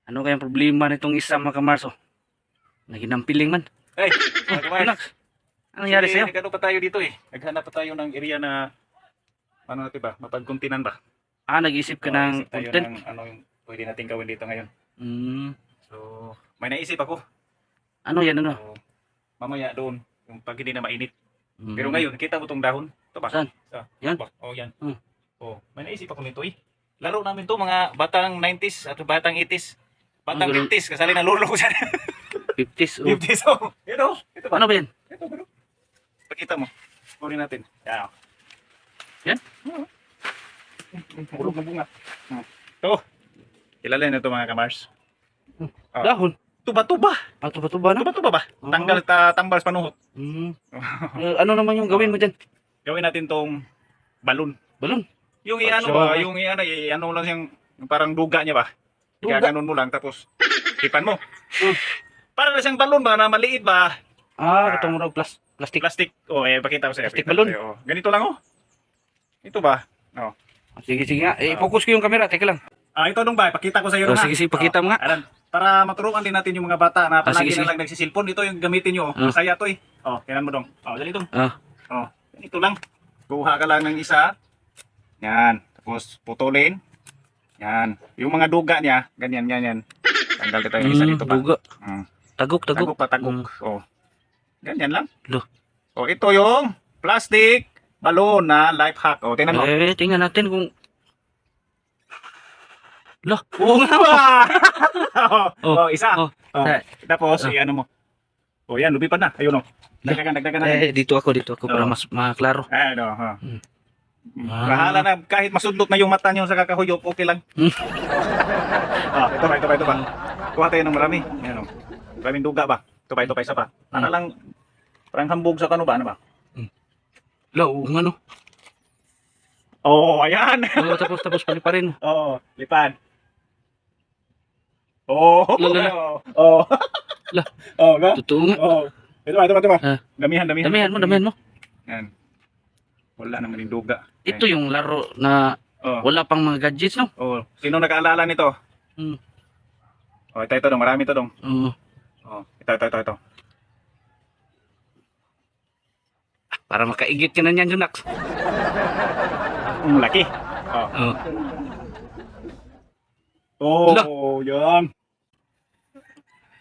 Ano kayang problema nitong isa mga kamarso? Naginampiling man. Hey, mga kamars. Anak, anong nangyari sa'yo? Nagano pa tayo dito eh. Naghanap pa tayo ng area na, ano natin ba, mapagkuntinan ba? Nag-isip ka ng Isip tayo content? ng ano yung pwede natin gawin dito ngayon. Hmm. So, may naisip ako. Ano yan, ano? So, mamaya doon, yung pag hindi na mainit. Hmm. Pero ngayon, kita mo tong dahon? Ito ba? Saan? Yan? Ba? Oh, yan. Hmm. Oh, may naisip ako nito eh. Laro namin to mga batang 90s at batang 80s. Batang Ang 50s, kasali na lolo ko siya. 50s. 50s, oh. Ito ba? Ano ba yan? Ito, bro. Pakita mo. Kunin natin. Yan. Yan? Hulog na bunga. Ito. Kilala na ito mga kamars. Oh. Dahon. Tuba-tuba. Tuba-tuba na? Tuba-tuba ba? Oo. Tanggal tambal sa panuhot. Hmm. Ano naman yung gawin mo dyan? Gawin natin tong balon. Balon? Yung iano ba? Yung iano lang siyang yung parang duga niya ba? Duga? Gaganon mo lang tapos tipan mo. Para na siyang balon ba na maliit ba? Itong murag plastic. Plastic. Oh, pakita ko sa'yo. Plastic Pakita ko balon. sa'yo, oh. Ganito lang oh. Ito ba? Oh. Sige, sige nga. Focus ko yung camera. Teka lang. Ito dong ba? Pakita ko sa iyo Oh, nga. sige, sige, pakita mo nga. Ayan. Para maturuan din natin yung mga bata na palagi sige, na lang nagsisilpon. Ito yung gamitin nyo. Masaya to eh. Oh, kailan mo dong. Oh, dali dong. Oh, ganito lang. Kuha ka lang ng isa. Yan. Tapos putulin. Yan. Yung mga duga niya, ganyan, yan. Tanggal dito yung isa dito pa. Duga. Mm. Tagok. Tagok pa, tagok. Oh. Ganyan lang. Lo. Oh, ito yung plastic balon na life hack. Oh, tingnan mo. Tingnan natin kung... Lo. Oo nga ba? Oh, isa. Oh. Oh. Tapos, ano mo. Oh, yan, lumipad na. Ayun, oh. Dagdagan natin. Dito ako para mas maklaro. Ano, ha. Ah. Bahala na, kahit masundot na yung mata nyo sa kakahuyop, okay lang. Ito ba. Kuha tayo ng marami. Ayan, oh. Maraming duga ba? Ito ba, isa pa. Ano lang, parang hambog sa kano ba, ano ba? Lo, ano? Oh, ayan. Tapos paliparin mo. Oh, lipad. Oh, Lala. oh. La. Oh, ga? Totoo nga. Oh. Ito ba. Ah. Damihan Damihan mo. Yan. Wala naman yung duga. Ito yung laro na Oh. wala pang mga gadgets, no? Oh, sino nag-aalala nito? Oh, ito dong, marami ito dong. Oo. Oh, ito. Para makaigit ka na niyan, Junax. Laki. Oh. Oh, yan.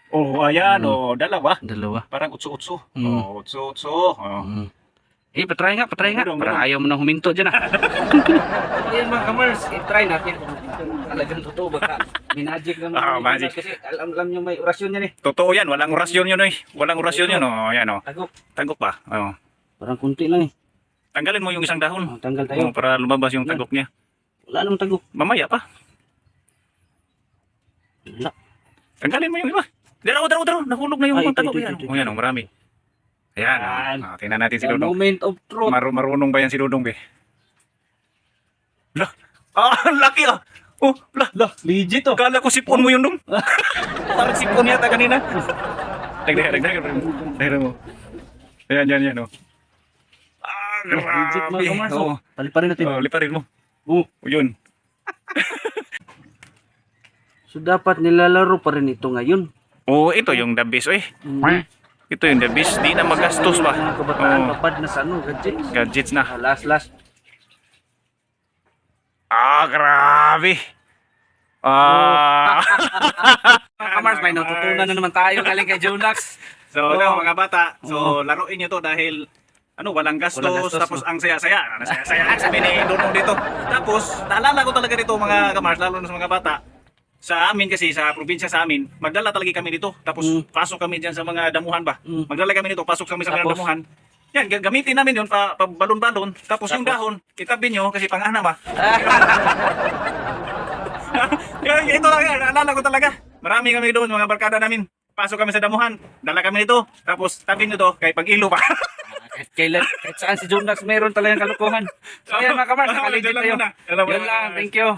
Oh, ayan, dalawa. Parang utso-utso. Oh, utso-utso. Oh. Patry nga. Gano'n. Para ayaw mo nang huminto dyan, Ayan mga kamers, i-try natin kung talagang totoo. Baka minagic lang. Magic. Kasi alam nyo may orasyon yan Totoo yan, walang orasyon yun eh. Walang orasyon yun, oh. Ayan, oh. Tagok. ba? Oh. Parang kunti lang Tanggalin mo yung isang dahon. Tanggal tayo. Para lumabas yung tagok niya. Wala namang tagok. Mamaya pa. Wala. Tanggalin mo yung iba. Daro. Nahulog na yung Ito. tagok. Yan, marami. Ayan. Tingnan natin si The Dudong. moment of truth. Marunong ba yan si Dudong, be? Lah. Laki ah. Oh, Legit oh. Kala ko sipon mo yun, Dong. Parang sipon yata kanina. Dagdagan mo. Yan, oh. Legit mga Grabe. kamers. Oo. Paliparin natin. Liparin mo. Yun. So dapat nilalaro pa rin ito ngayon. Ito yung the best, eh. Ito yung the best. Di na magastos ba? Mga kabataan, papad na sa gadgets. Gadgets na. Last. Grabe. Mga kamars, may natutunan na naman tayo galing kay Jonax. So, mga bata, laruin nyo to dahil walang gastos, tapos ang saya-saya. Saya-saya sabi ni Dudong dito. Tapos, naalala ko talaga dito mga kamars, lalo na sa mga bata. Sa amin kasi, sa probinsya sa amin, magdala talaga kami dito. Tapos, pasok kami dyan sa mga damuhan ba? Magdala kami dito, pasok kami sa mga damuhan. Yan, gamitin namin yun, balon-balon. Tapos yung dahon, itabi nyo kasi pang-ana ba? Ito lang yan, naalala ko talaga. Marami kami doon, mga barkada namin. Pasok kami sa damuhan, dala kami nito. Tapos, tabi nyo to, kay pag-ilo pa. Kahit saan si Jonax, meron talagang kalukuhan. So yan mga kamars, nakaligit tayo. Yan lang, thank you.